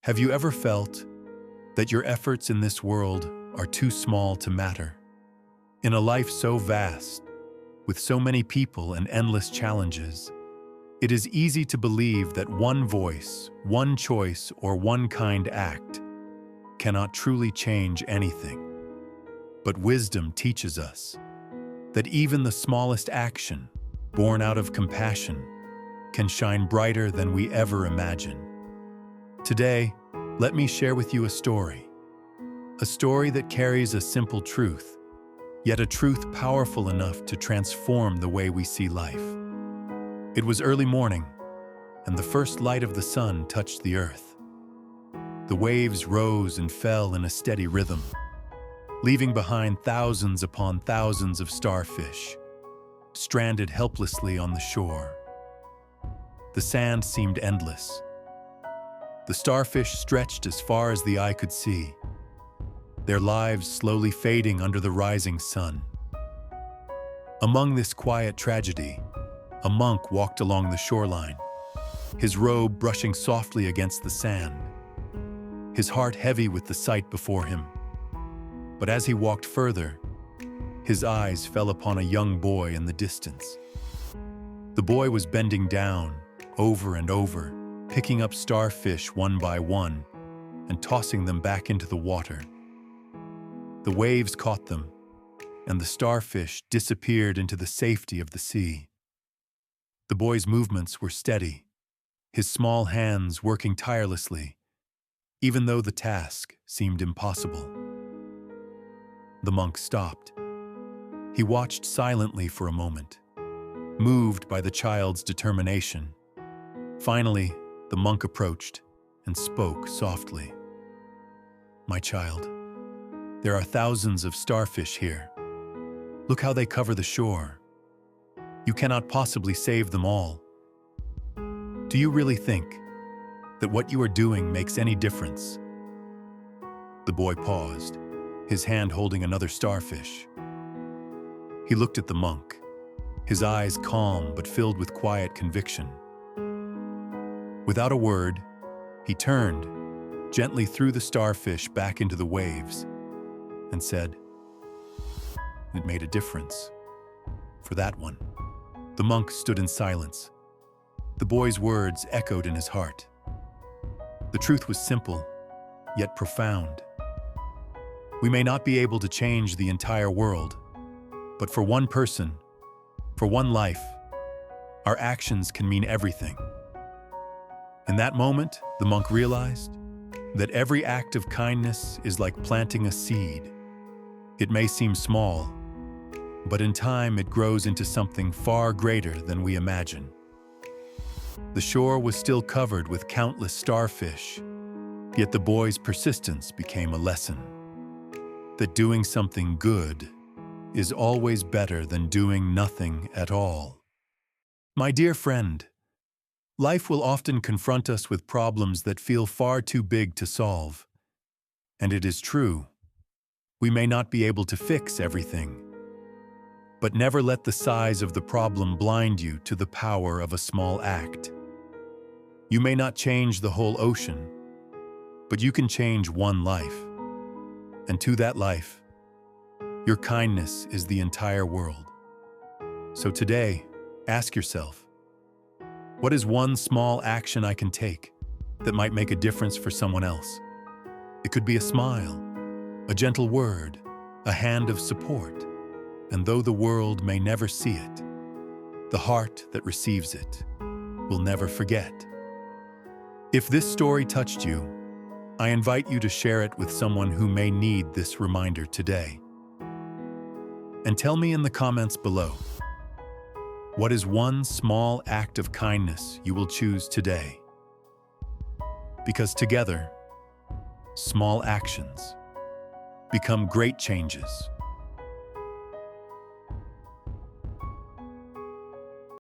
Have you ever felt that your efforts in this world are too small to matter? In a life so vast, with so many people and endless challenges, it is easy to believe that one voice, one choice, or one kind act cannot truly change anything. But wisdom teaches us that even the smallest action, born out of compassion, can shine brighter than we ever imagined. Today, let me share with you a story that carries a simple truth, yet a truth powerful enough to transform the way we see life. It was early morning, and the first light of the sun touched the earth. The waves rose and fell in a steady rhythm, leaving behind thousands upon thousands of starfish, stranded helplessly on the shore. The sand seemed endless. The starfish stretched as far as the eye could see, their lives slowly fading under the rising sun. Among this quiet tragedy, a monk walked along the shoreline, his robe brushing softly against the sand, his heart heavy with the sight before him. But as he walked further, his eyes fell upon a young boy in the distance. The boy was bending down, over and over, picking up starfish one by one and tossing them back into the water. The waves caught them, and the starfish disappeared into the safety of the sea. The boy's movements were steady, his small hands working tirelessly, even though the task seemed impossible. The monk stopped. He watched silently for a moment, moved by the child's determination. Finally, the monk approached and spoke softly. "My child, there are thousands of starfish here. Look how they cover the shore. You cannot possibly save them all. Do you really think that what you are doing makes any difference?" The boy paused, his hand holding another starfish. He looked at the monk, his eyes calm but filled with quiet conviction. Without a word, he turned, gently threw the starfish back into the waves, and said, "It made a difference. For that one." The monk stood in silence. The boy's words echoed in his heart. The truth was simple, yet profound. We may not be able to change the entire world, but for one person, for one life, our actions can mean everything. In that moment, the monk realized that every act of kindness is like planting a seed. It may seem small, but in time it grows into something far greater than we imagine. The shore was still covered with countless starfish, yet the boy's persistence became a lesson that doing something good is always better than doing nothing at all. My dear friend, life will often confront us with problems that feel far too big to solve. And it is true, we may not be able to fix everything. But never let the size of the problem blind you to the power of a small act. You may not change the whole ocean, but you can change one life. And to that life, your kindness is the entire world. So today, ask yourself, what is one small action I can take that might make a difference for someone else? It could be a smile, a gentle word, a hand of support. And though the world may never see it, the heart that receives it will never forget. If this story touched you, I invite you to share it with someone who may need this reminder today. And tell me in the comments below, what is one small act of kindness you will choose today? Because together, small actions become great changes.